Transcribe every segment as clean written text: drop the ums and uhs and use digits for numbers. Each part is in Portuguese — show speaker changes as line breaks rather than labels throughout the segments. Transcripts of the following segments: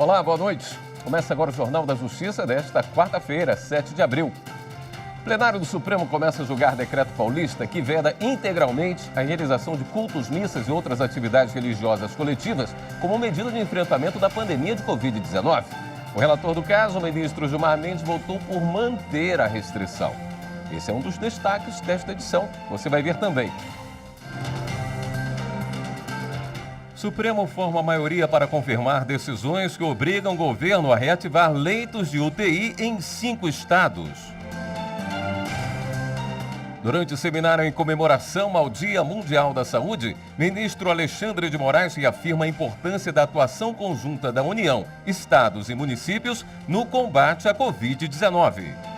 Olá, boa noite. Começa agora o Jornal da Justiça desta quarta-feira, 7 de abril. O plenário do Supremo começa a julgar decreto paulista que veda integralmente a realização de cultos, missas e outras atividades religiosas coletivas como medida de enfrentamento da pandemia de Covid-19. O relator do caso, o ministro Gilmar Mendes, votou por manter a restrição. Esse é um dos destaques desta edição. Você vai ver também. Supremo forma a maioria para confirmar decisões que obrigam o governo a reativar leitos de UTI em 5 estados. Durante o seminário em comemoração ao Dia Mundial da Saúde, ministro Alexandre de Moraes reafirma a importância da atuação conjunta da União, estados e municípios no combate à Covid-19.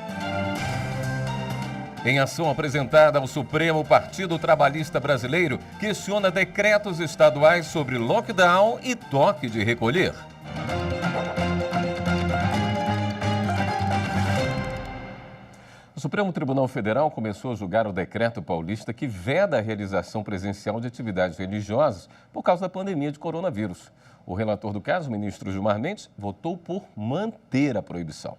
Em ação apresentada ao Supremo, o Partido Trabalhista Brasileiro questiona decretos estaduais sobre lockdown e toque de recolher. O Supremo Tribunal Federal começou a julgar o decreto paulista que veda a realização presencial de atividades religiosas por causa da pandemia de coronavírus. O relator do caso, o ministro Gilmar Mendes, votou por manter a proibição.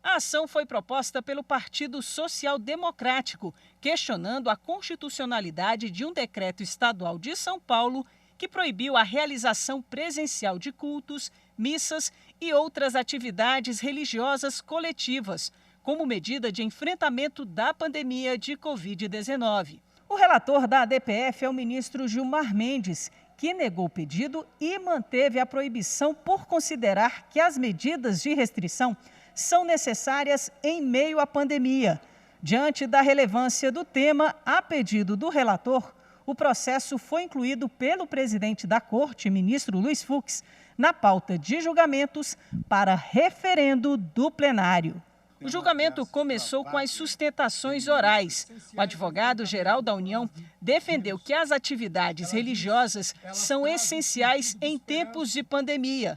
A ação foi proposta pelo Partido Social Democrático, questionando a constitucionalidade de um decreto estadual de São Paulo que proibiu a realização presencial de cultos, missas e outras atividades religiosas coletivas, como medida de enfrentamento da pandemia de Covid-19. O relator da ADPF é o ministro Gilmar Mendes, que negou o pedido e manteve a proibição por considerar que as medidas de restrição são necessárias em meio à pandemia. Diante da relevância do tema, a pedido do relator, o processo foi incluído pelo presidente da Corte, ministro Luiz Fux, na pauta de julgamentos para referendo do plenário. O julgamento começou com as sustentações orais. O advogado-geral da União defendeu que as atividades religiosas são essenciais em tempos de pandemia.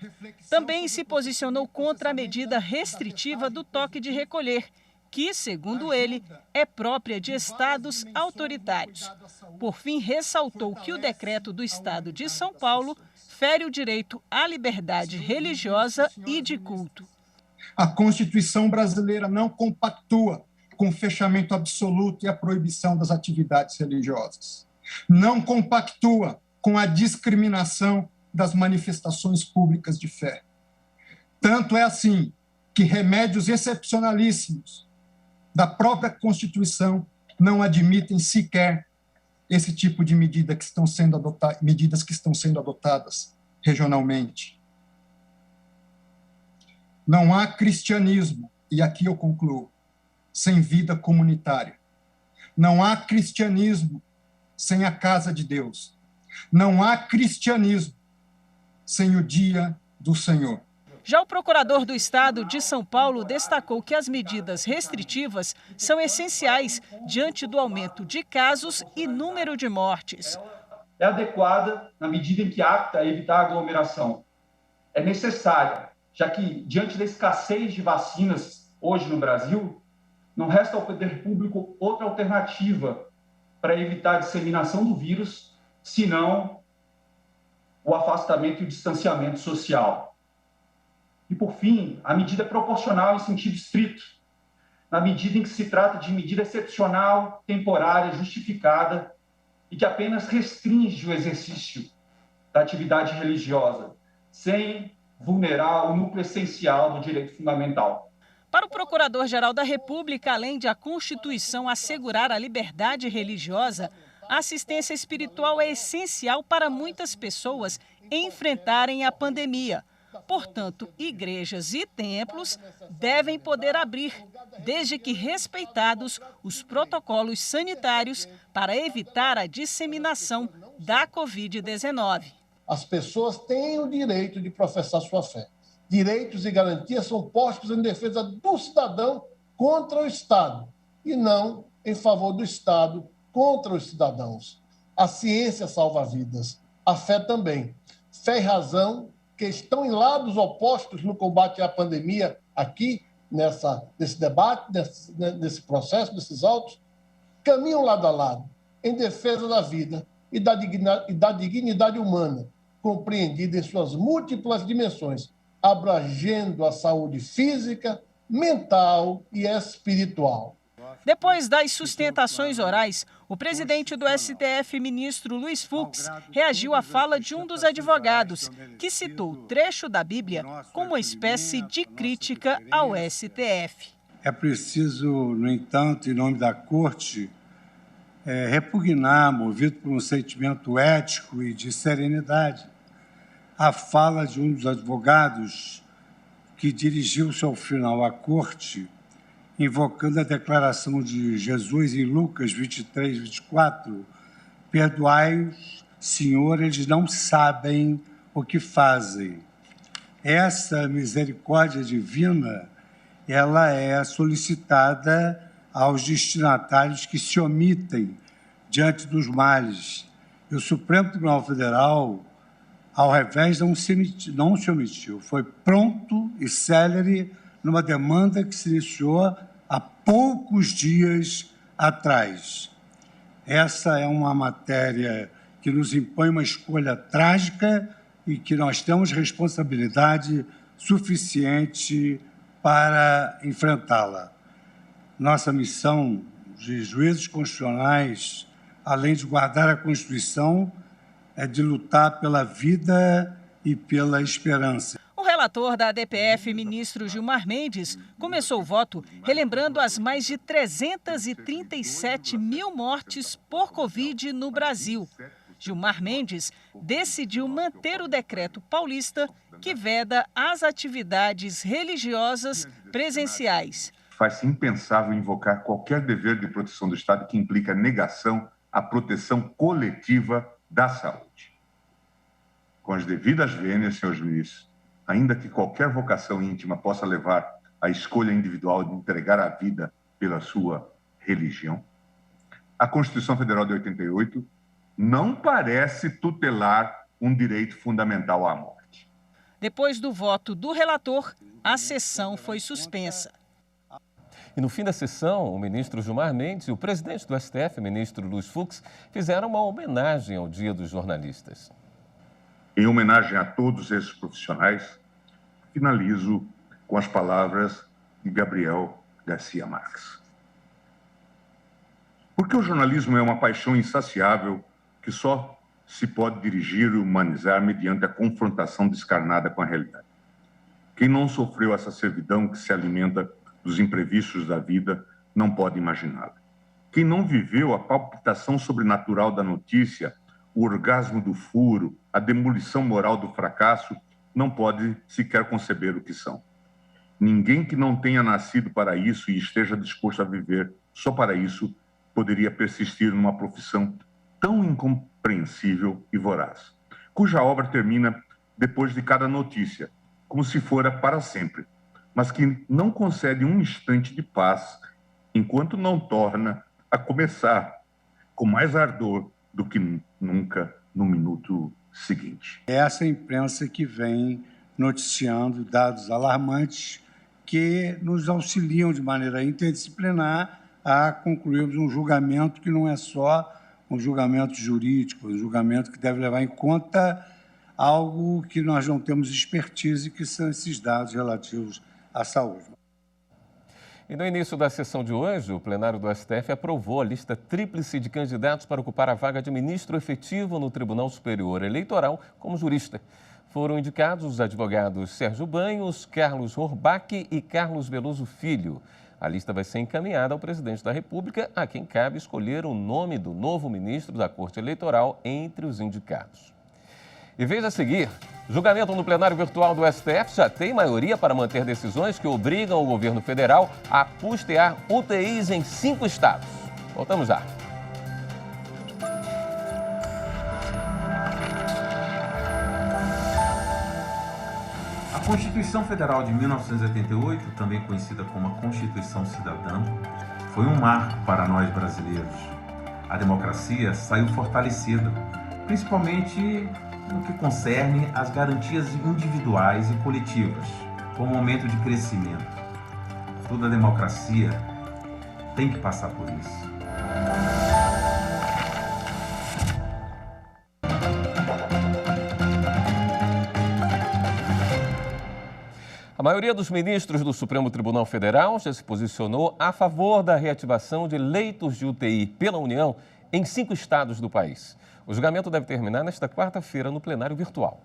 Também se posicionou contra a medida restritiva do toque de recolher, que, segundo ele, é própria de estados autoritários. Por fim, ressaltou que o decreto do Estado de São Paulo fere o direito à liberdade religiosa e de culto.
A Constituição brasileira não compactua com o fechamento absoluto e a proibição das atividades religiosas. Não compactua com a discriminação das manifestações públicas de fé. Tanto é assim que remédios excepcionalíssimos da própria Constituição não admitem sequer esse tipo de medidas que estão sendo adotadas regionalmente. Não há cristianismo, e aqui eu concluo, sem vida comunitária. Não há cristianismo sem a casa de Deus. Não há cristianismo sem o dia do Senhor.
Já o procurador do Estado de São Paulo destacou que as medidas restritivas são essenciais diante do aumento de casos e número de mortes.
É adequada na medida em que apta a evitar a aglomeração. É necessária, já que, diante da escassez de vacinas hoje no Brasil, não resta ao poder público outra alternativa para evitar a disseminação do vírus, senão o afastamento e o distanciamento social. E, por fim, a medida é proporcional em sentido estrito, na medida em que se trata de medida excepcional, temporária, justificada e que apenas restringe o exercício da atividade religiosa, sem vulnerar o núcleo essencial do direito fundamental.
Para o Procurador-Geral da República, além de a Constituição assegurar a liberdade religiosa, a assistência espiritual é essencial para muitas pessoas enfrentarem a pandemia. Portanto, igrejas e templos devem poder abrir, desde que respeitados os protocolos sanitários para evitar a disseminação da Covid-19.
As pessoas têm o direito de professar sua fé. Direitos e garantias são postos em defesa do cidadão contra o Estado e não em favor do Estado contra os cidadãos. A ciência salva vidas, a fé também. Fé e razão, que estão em lados opostos no combate à pandemia aqui, nesse debate, nesse processo, desses autos, caminham lado a lado, em defesa da vida e da dignidade humana, compreendida em suas múltiplas dimensões, abrangendo a saúde física, mental e espiritual.
Depois das sustentações orais, o presidente do STF, ministro Luiz Fux, reagiu à fala de um dos advogados, que citou trecho da Bíblia como uma espécie de crítica ao STF.
É preciso, no entanto, em nome da Corte, repugnar, movido por um sentimento ético e de serenidade, a fala de um dos advogados que dirigiu-se ao final à Corte, invocando a declaração de Jesus em Lucas 23, 24, perdoai-os, Senhor, eles não sabem o que fazem. Essa misericórdia divina, ela é solicitada aos destinatários que se omitem diante dos males. E o Supremo Tribunal Federal, ao revés, não se omitiu. Foi pronto e célere numa demanda que se iniciou há poucos dias atrás. Essa é uma matéria que nos impõe uma escolha trágica e que nós temos responsabilidade suficiente para enfrentá-la. Nossa missão de juízes constitucionais, além de guardar a Constituição, é de lutar pela vida e pela esperança.
O relator da ADPF, ministro Gilmar Mendes, começou o voto relembrando as mais de 337 mil mortes por Covid no Brasil. Gilmar Mendes decidiu manter o decreto paulista que veda as atividades religiosas presenciais.
Faz-se impensável invocar qualquer dever de proteção do Estado que implica negação à proteção coletiva da saúde. Com as devidas vênias, senhores ministros, ainda que qualquer vocação íntima possa levar à escolha individual de entregar a vida pela sua religião, a Constituição Federal de 88 não parece tutelar um direito fundamental à morte.
Depois do voto do relator, a sessão foi suspensa.
E no fim da sessão, o ministro Gilmar Mendes e o presidente do STF, ministro Luiz Fux, fizeram uma homenagem ao Dia dos Jornalistas.
Em homenagem a todos esses profissionais, finalizo com as palavras de Gabriel Garcia Marques. Porque o jornalismo é uma paixão insaciável que só se pode dirigir e humanizar mediante a confrontação descarnada com a realidade. Quem não sofreu essa servidão que se alimenta dos imprevistos da vida não pode imaginá-la. Quem não viveu a palpitação sobrenatural da notícia, o orgasmo do furo, a demolição moral do fracasso, não pode sequer conceber o que são. Ninguém que não tenha nascido para isso e esteja disposto a viver só para isso poderia persistir numa profissão tão incompreensível e voraz, cuja obra termina depois de cada notícia, como se fora para sempre, mas que não concede um instante de paz enquanto não torna a começar com mais ardor do que nunca no minuto seguinte.
É essa imprensa que vem noticiando dados alarmantes que nos auxiliam de maneira interdisciplinar a concluirmos um julgamento que não é só um julgamento jurídico, um julgamento que deve levar em conta algo que nós não temos expertise, que são esses dados relativos à saúde.
E no início da sessão de hoje, o plenário do STF aprovou a lista tríplice de candidatos para ocupar a vaga de ministro efetivo no Tribunal Superior Eleitoral como jurista. Foram indicados os advogados Sérgio Banhos, Carlos Horbach e Carlos Veloso Filho. A lista vai ser encaminhada ao presidente da República, a quem cabe escolher o nome do novo ministro da Corte Eleitoral entre os indicados. E veja a seguir, julgamento no plenário virtual do STF já tem maioria para manter decisões que obrigam o governo federal a custear UTIs em 5 estados. Voltamos já.
A Constituição Federal de 1988, também conhecida como a Constituição Cidadã, foi um marco para nós brasileiros. A democracia saiu fortalecida, principalmente no que concerne às garantias individuais e coletivas, como momento de crescimento. Toda democracia tem que passar por isso.
A maioria dos ministros do Supremo Tribunal Federal já se posicionou a favor da reativação de leitos de UTI pela União em 5 estados do país. O julgamento deve terminar nesta quarta-feira no plenário virtual.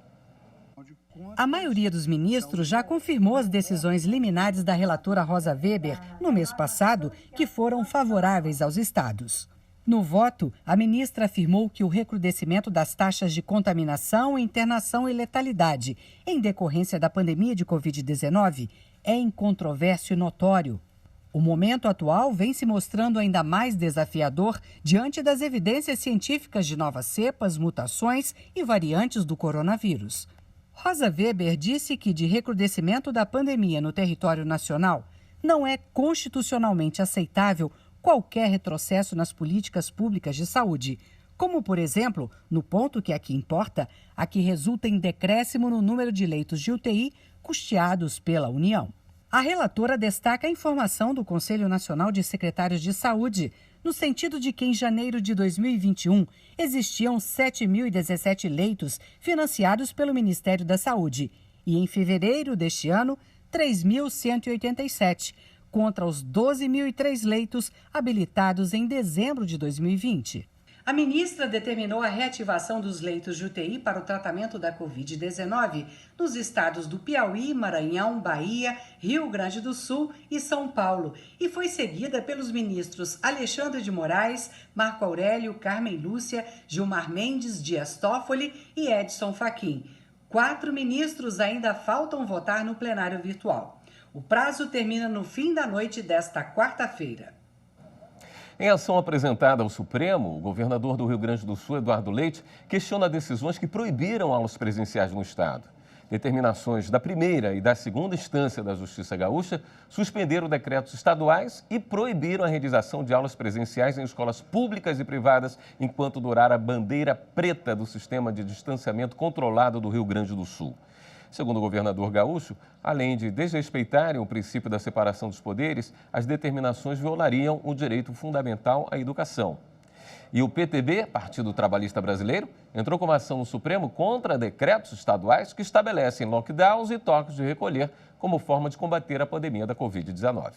A maioria dos ministros já confirmou as decisões liminares da relatora Rosa Weber no mês passado, que foram favoráveis aos estados. No voto, a ministra afirmou que o recrudescimento das taxas de contaminação, internação e letalidade em decorrência da pandemia de Covid-19 é incontroverso e notório. O momento atual vem se mostrando ainda mais desafiador diante das evidências científicas de novas cepas, mutações e variantes do coronavírus. Rosa Weber disse que de recrudescimento da pandemia no território nacional não é constitucionalmente aceitável qualquer retrocesso nas políticas públicas de saúde, como, por exemplo, no ponto que aqui importa, a que resulta em decréscimo no número de leitos de UTI custeados pela União. A relatora destaca a informação do Conselho Nacional de Secretários de Saúde, no sentido de que em janeiro de 2021 existiam 7.017 leitos financiados pelo Ministério da Saúde e em fevereiro deste ano, 3.187, contra os 12.003 leitos habilitados em dezembro de 2020. A ministra determinou a reativação dos leitos de UTI para o tratamento da Covid-19 nos estados do Piauí, Maranhão, Bahia, Rio Grande do Sul e São Paulo e foi seguida pelos ministros Alexandre de Moraes, Marco Aurélio, Carmen Lúcia, Gilmar Mendes, Dias Toffoli e Edson Fachin. 4 ministros ainda faltam votar no plenário virtual. O prazo termina no fim da noite desta quarta-feira.
Em ação apresentada ao Supremo, o governador do Rio Grande do Sul, Eduardo Leite, questiona decisões que proibiram aulas presenciais no estado. Determinações da primeira e da segunda instância da Justiça Gaúcha suspenderam decretos estaduais e proibiram a realização de aulas presenciais em escolas públicas e privadas enquanto durar a bandeira preta do sistema de distanciamento controlado do Rio Grande do Sul. Segundo o governador gaúcho, além de desrespeitarem o princípio da separação dos poderes, as determinações violariam o direito fundamental à educação. E o PTB, Partido Trabalhista Brasileiro, entrou com uma ação no Supremo contra decretos estaduais que estabelecem lockdowns e toques de recolher como forma de combater a pandemia da Covid-19.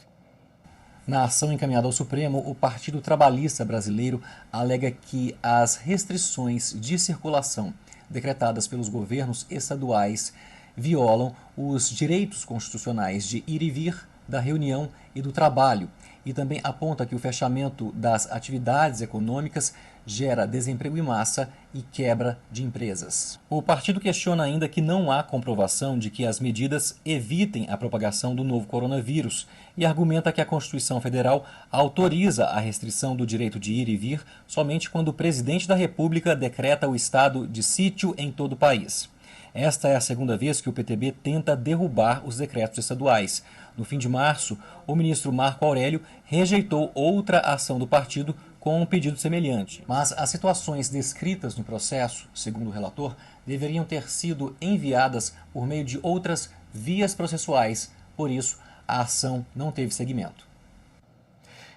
Na ação encaminhada ao Supremo, o Partido Trabalhista Brasileiro alega que as restrições de circulação decretadas pelos governos estaduais violam os direitos constitucionais de ir e vir, da reunião e do trabalho, e também aponta que o fechamento das atividades econômicas gera desemprego em massa e quebra de empresas. O partido questiona ainda que não há comprovação de que as medidas evitem a propagação do novo coronavírus e argumenta que a Constituição Federal autoriza a restrição do direito de ir e vir somente quando o presidente da República decreta o estado de sítio em todo o país. Esta é a segunda vez que o PTB tenta derrubar os decretos estaduais. No fim de março, o ministro Marco Aurélio rejeitou outra ação do partido com um pedido semelhante. Mas as situações descritas no processo, segundo o relator, deveriam ter sido enviadas por meio de outras vias processuais. Por isso, a ação não teve seguimento.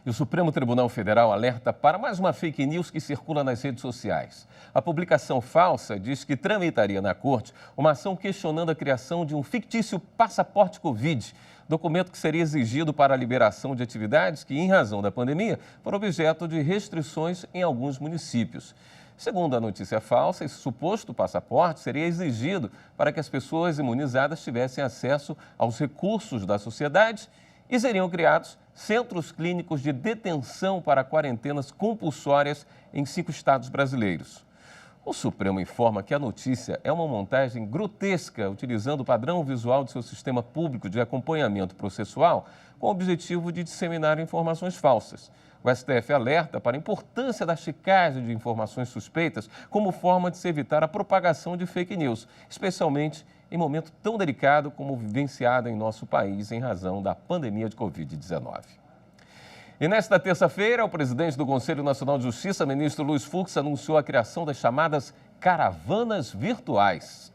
E o Supremo Tribunal Federal alerta para mais uma fake news que circula nas redes sociais. A publicação falsa diz que tramitaria na corte uma ação questionando a criação de um fictício passaporte Covid, documento que seria exigido para a liberação de atividades que, em razão da pandemia, foram objeto de restrições em alguns municípios. Segundo a notícia falsa, esse suposto passaporte seria exigido para que as pessoas imunizadas tivessem acesso aos recursos da sociedade e seriam criados centros clínicos de detenção para quarentenas compulsórias em 5 estados brasileiros. O Supremo informa que a notícia é uma montagem grotesca, utilizando o padrão visual de seu sistema público de acompanhamento processual com o objetivo de disseminar informações falsas. O STF alerta para a importância da checagem de informações suspeitas como forma de se evitar a propagação de fake news, especialmente em momento tão delicado como o vivenciado em nosso país em razão da pandemia de Covid-19. E nesta terça-feira, o presidente do Conselho Nacional de Justiça, ministro Luiz Fux, anunciou a criação das chamadas caravanas virtuais.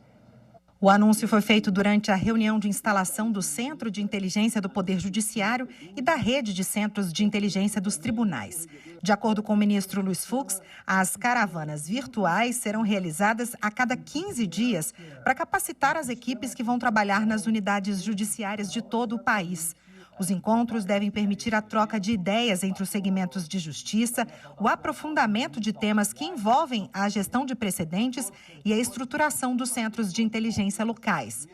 O anúncio foi feito durante a reunião de instalação do Centro de Inteligência do Poder Judiciário e da Rede de Centros de Inteligência dos Tribunais. De acordo com o ministro Luiz Fux, as caravanas virtuais serão realizadas a cada 15 dias para capacitar as equipes que vão trabalhar nas unidades judiciárias de todo o país. Os encontros devem permitir a troca de ideias entre os segmentos de justiça, o aprofundamento de temas que envolvem a gestão de precedentes e a estruturação dos centros de inteligência locais.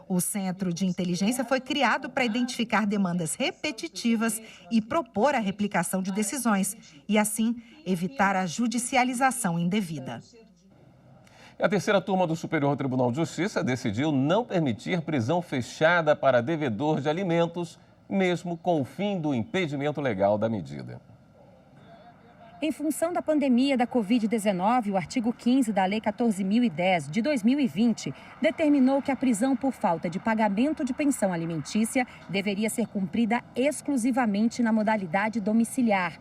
O Centro de Inteligência foi criado para identificar demandas repetitivas e propor a replicação de decisões e, assim, evitar a judicialização indevida.
A terceira turma do Superior Tribunal de Justiça decidiu não permitir prisão fechada para devedor de alimentos, mesmo com o fim do impedimento legal da medida.
Em função da pandemia da Covid-19, o artigo 15 da Lei 14.010, de 2020, determinou que a prisão por falta de pagamento de pensão alimentícia deveria ser cumprida exclusivamente na modalidade domiciliar.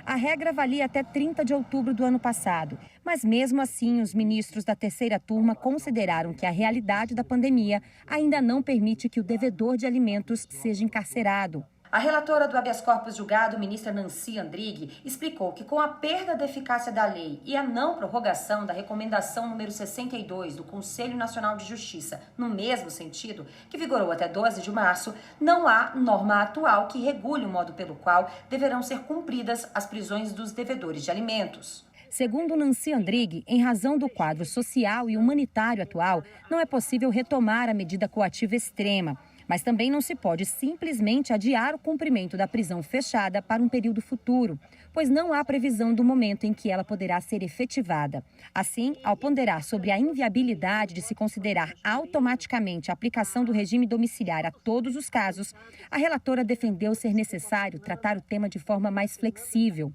A regra valia até 30 de outubro do ano passado, mas mesmo assim os ministros da terceira turma consideraram que a realidade da pandemia ainda não permite que o devedor de alimentos seja encarcerado.
A relatora do habeas corpus julgado, ministra Nancy Andrighi, explicou que com a perda da eficácia da lei e a não prorrogação da recomendação número 62 do Conselho Nacional de Justiça, no mesmo sentido, que vigorou até 12 de março, não há norma atual que regule o modo pelo qual deverão ser cumpridas as prisões dos devedores de alimentos.
Segundo Nancy Andrighi, em razão do quadro social e humanitário atual, não é possível retomar a medida coativa extrema. Mas também não se pode simplesmente adiar o cumprimento da prisão fechada para um período futuro, pois não há previsão do momento em que ela poderá ser efetivada. Assim, ao ponderar sobre a inviabilidade de se considerar automaticamente a aplicação do regime domiciliar a todos os casos, a relatora defendeu ser necessário tratar o tema de forma mais flexível.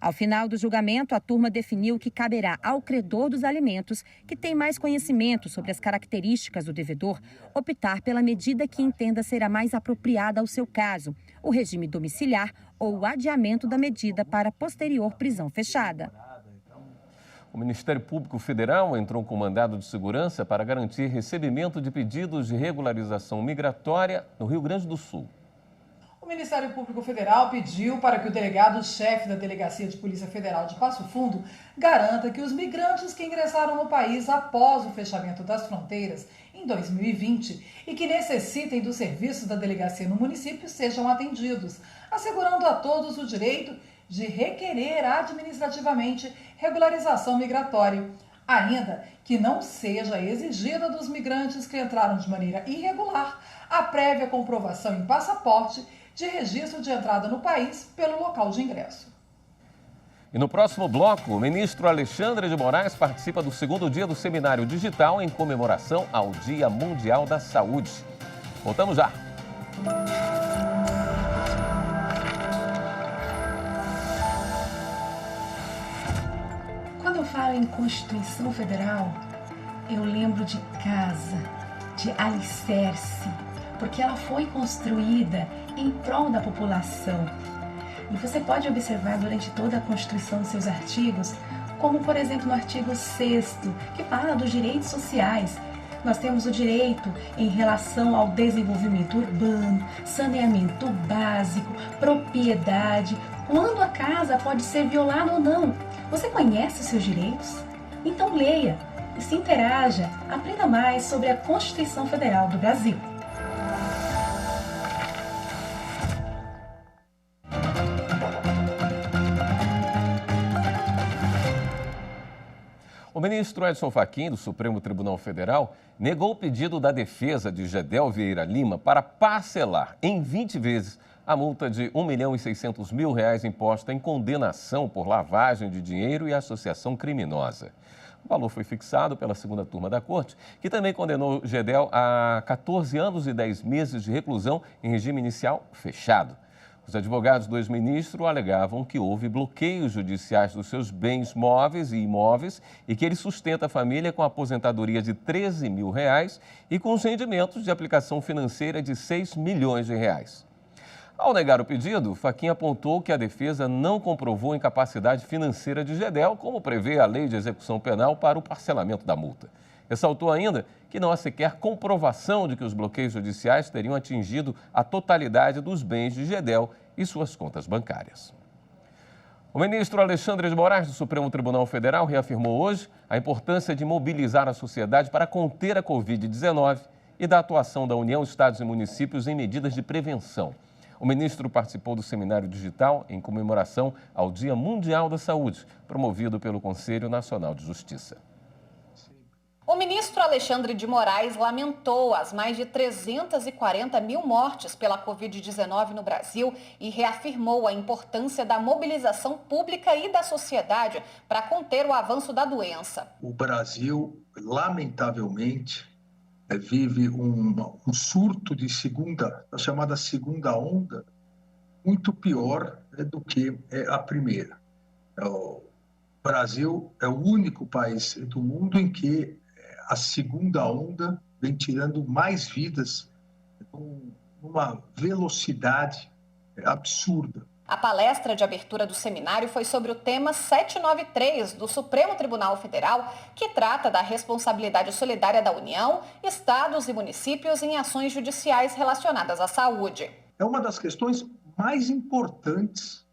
Ao final do julgamento, a turma definiu que caberá ao credor dos alimentos, que tem mais conhecimento sobre as características do devedor, optar pela medida que entenda ser a mais apropriada ao seu caso, o regime domiciliar ou o adiamento da medida para posterior prisão fechada.
O Ministério Público Federal entrou com mandado de segurança para garantir recebimento de pedidos de regularização migratória no Rio Grande do Sul.
O Ministério Público Federal pediu para que o delegado-chefe da Delegacia de Polícia Federal de Passo Fundo garanta que os migrantes que ingressaram no país após o fechamento das fronteiras em 2020 e que necessitem dos serviços da delegacia no município sejam atendidos, assegurando a todos o direito de requerer administrativamente regularização migratória. Ainda que não seja exigida dos migrantes que entraram de maneira irregular a prévia comprovação em passaporte de registro de entrada no país pelo local de ingresso.
E no próximo bloco, o ministro Alexandre de Moraes participa do segundo dia do Seminário Digital em comemoração ao Dia Mundial da Saúde. Voltamos já.
Quando eu falo em Constituição Federal, eu lembro de casa, de alicerce, porque ela foi construída em prol da população. E você pode observar durante toda a Constituição, seus artigos, como, por exemplo, no artigo 6º, que fala dos direitos sociais. Nós temos o direito em relação ao desenvolvimento urbano, saneamento básico, propriedade, quando a casa pode ser violada ou não. Você conhece os seus direitos? Então leia e se interaja, aprenda mais sobre a Constituição Federal do Brasil.
O ministro Edson Fachin, do Supremo Tribunal Federal, negou o pedido da defesa de Gedel Vieira Lima para parcelar em 20 vezes a multa de R$ 1.600.000 imposta em condenação por lavagem de dinheiro e associação criminosa. O valor foi fixado pela segunda turma da Corte, que também condenou Gedel a 14 anos e 10 meses de reclusão em regime inicial fechado. Os advogados do ex-ministro alegavam que houve bloqueios judiciais dos seus bens móveis e imóveis e que ele sustenta a família com a aposentadoria de R$ 13 mil e com os rendimentos de aplicação financeira de R$ 6 milhões. Ao negar o pedido, Fachin apontou que a defesa não comprovou incapacidade financeira de Gedel, como prevê a Lei de Execução Penal para o parcelamento da multa. Ressaltou ainda que não há sequer comprovação de que os bloqueios judiciais teriam atingido a totalidade dos bens de Gedel e suas contas bancárias. O ministro Alexandre de Moraes, do Supremo Tribunal Federal, reafirmou hoje a importância de mobilizar a sociedade para conter a Covid-19 e da atuação da União, Estados e municípios em medidas de prevenção. O ministro participou do seminário digital em comemoração ao Dia Mundial da Saúde, promovido pelo Conselho Nacional de Justiça.
O ministro Alexandre de Moraes lamentou as mais de 340 mil mortes pela Covid-19 no Brasil e reafirmou a importância da mobilização pública e da sociedade para conter o avanço da doença.
O Brasil, lamentavelmente, vive um surto de a chamada segunda onda, muito pior do que a primeira. O Brasil é o único país do mundo em que a segunda onda vem tirando mais vidas numa velocidade absurda.
A palestra de abertura do seminário foi sobre o tema 793 do Supremo Tribunal Federal, que trata da responsabilidade solidária da União, estados e municípios em ações judiciais relacionadas à saúde.
É uma das questões mais importantes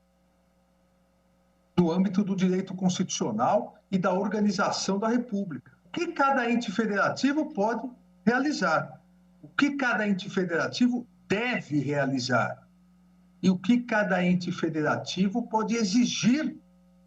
no âmbito do direito constitucional e da organização da República. O que cada ente federativo pode realizar? O que cada ente federativo deve realizar? E o que cada ente federativo pode exigir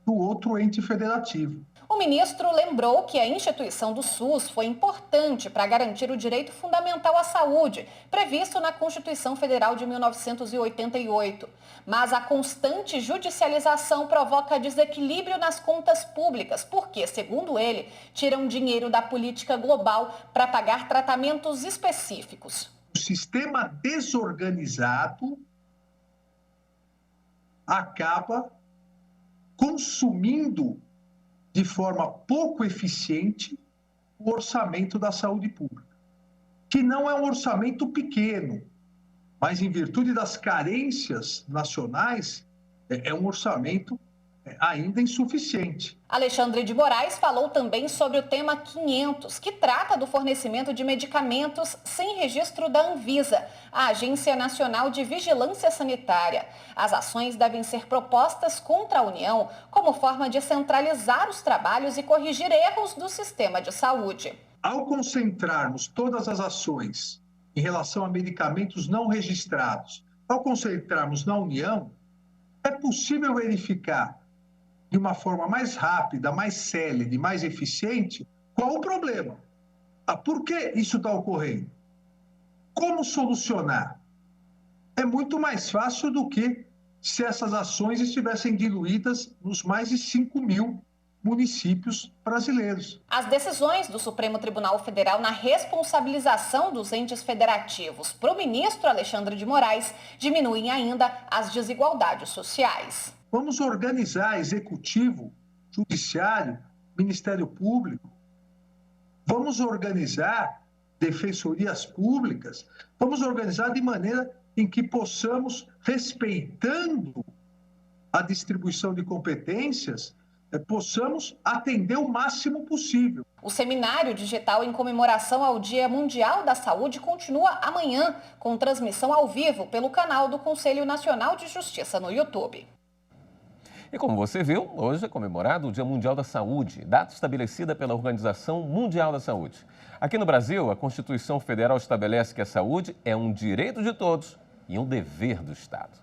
do outro ente federativo?
O ministro lembrou que a instituição do SUS foi importante para garantir o direito fundamental à saúde, previsto na Constituição Federal de 1988. Mas a constante judicialização provoca desequilíbrio nas contas públicas, porque, segundo ele, tiram dinheiro da política global para pagar tratamentos específicos.
O sistema desorganizado acaba consumindo de forma pouco eficiente o orçamento da saúde pública, que não é um orçamento pequeno, mas em virtude das carências nacionais, é um orçamento ainda insuficiente.
Alexandre de Moraes falou também sobre o tema 500, que trata do fornecimento de medicamentos sem registro da Anvisa, a Agência Nacional de Vigilância Sanitária. As ações devem ser propostas contra a União como forma de centralizar os trabalhos e corrigir erros do sistema de saúde.
Ao concentrarmos todas as ações em relação a medicamentos não registrados, ao concentrarmos na União, é possível verificar de uma forma mais rápida, mais célere, mais eficiente, qual o problema? Por que isso está ocorrendo? Como solucionar? É muito mais fácil do que se essas ações estivessem diluídas nos mais de 5 mil municípios brasileiros.
As decisões do Supremo Tribunal Federal na responsabilização dos entes federativos para o ministro Alexandre de Moraes diminuem ainda as desigualdades sociais.
Vamos organizar Executivo, Judiciário, Ministério Público. Vamos organizar defensorias públicas. Vamos organizar de maneira em que possamos, respeitando a distribuição de competências, possamos atender o máximo possível.
O seminário digital em comemoração ao Dia Mundial da Saúde continua amanhã, com transmissão ao vivo pelo canal do Conselho Nacional de Justiça no YouTube.
E como você viu, hoje é comemorado o Dia Mundial da Saúde, data estabelecida pela Organização Mundial da Saúde. Aqui no Brasil, a Constituição Federal estabelece que a saúde é um direito de todos e um dever do Estado.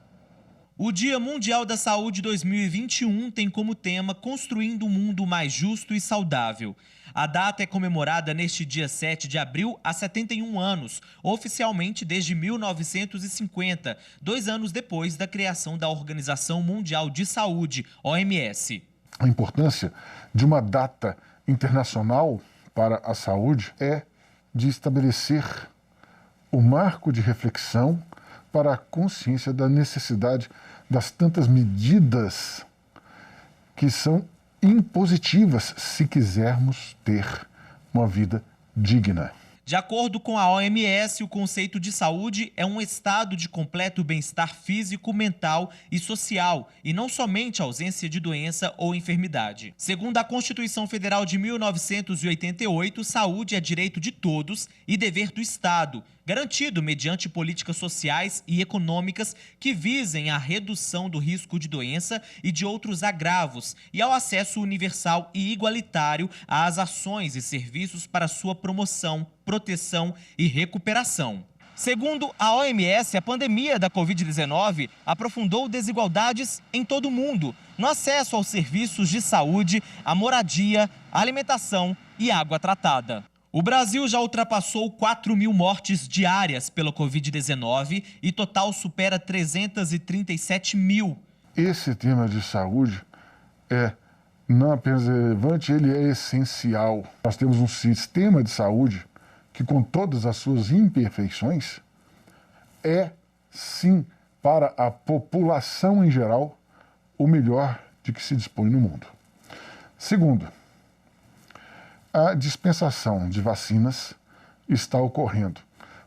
O Dia Mundial da Saúde 2021 tem como tema Construindo um Mundo Mais Justo e Saudável. A data é comemorada neste dia 7 de abril há 71 anos, oficialmente desde 1950, 2 anos depois da criação da Organização Mundial de Saúde, OMS.
A importância de uma data internacional para a saúde é de estabelecer o marco de reflexão para a consciência da necessidade das tantas medidas que são impositivas se quisermos ter uma vida digna.
De acordo com a OMS, o conceito de saúde é um estado de completo bem-estar físico, mental e social, e não somente a ausência de doença ou enfermidade. Segundo a Constituição Federal de 1988, saúde é direito de todos e dever do Estado, garantido mediante políticas sociais e econômicas que visem a redução do risco de doença e de outros agravos e ao acesso universal e igualitário às ações e serviços para sua promoção, proteção e recuperação. Segundo a OMS, a pandemia da Covid-19 aprofundou desigualdades em todo o mundo, no acesso aos serviços de saúde, à moradia, à alimentação e água tratada. O Brasil já ultrapassou 4.000 mortes diárias pela Covid-19 e total supera 337 mil.
Esse tema de saúde é não apenas relevante, ele é essencial. Nós temos um sistema de saúde que, com todas as suas imperfeições, é, sim, para a população em geral, o melhor de que se dispõe no mundo. Segundo, a dispensação de vacinas está ocorrendo.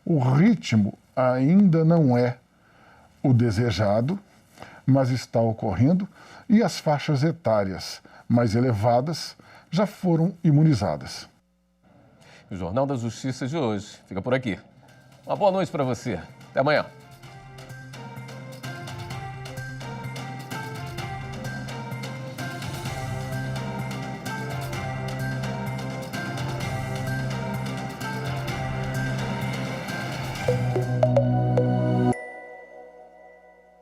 O ritmo ainda não é o desejado, mas está ocorrendo e as faixas etárias mais elevadas já foram imunizadas.
O Jornal da Justiça de hoje fica por aqui. Uma boa noite para você. Até amanhã.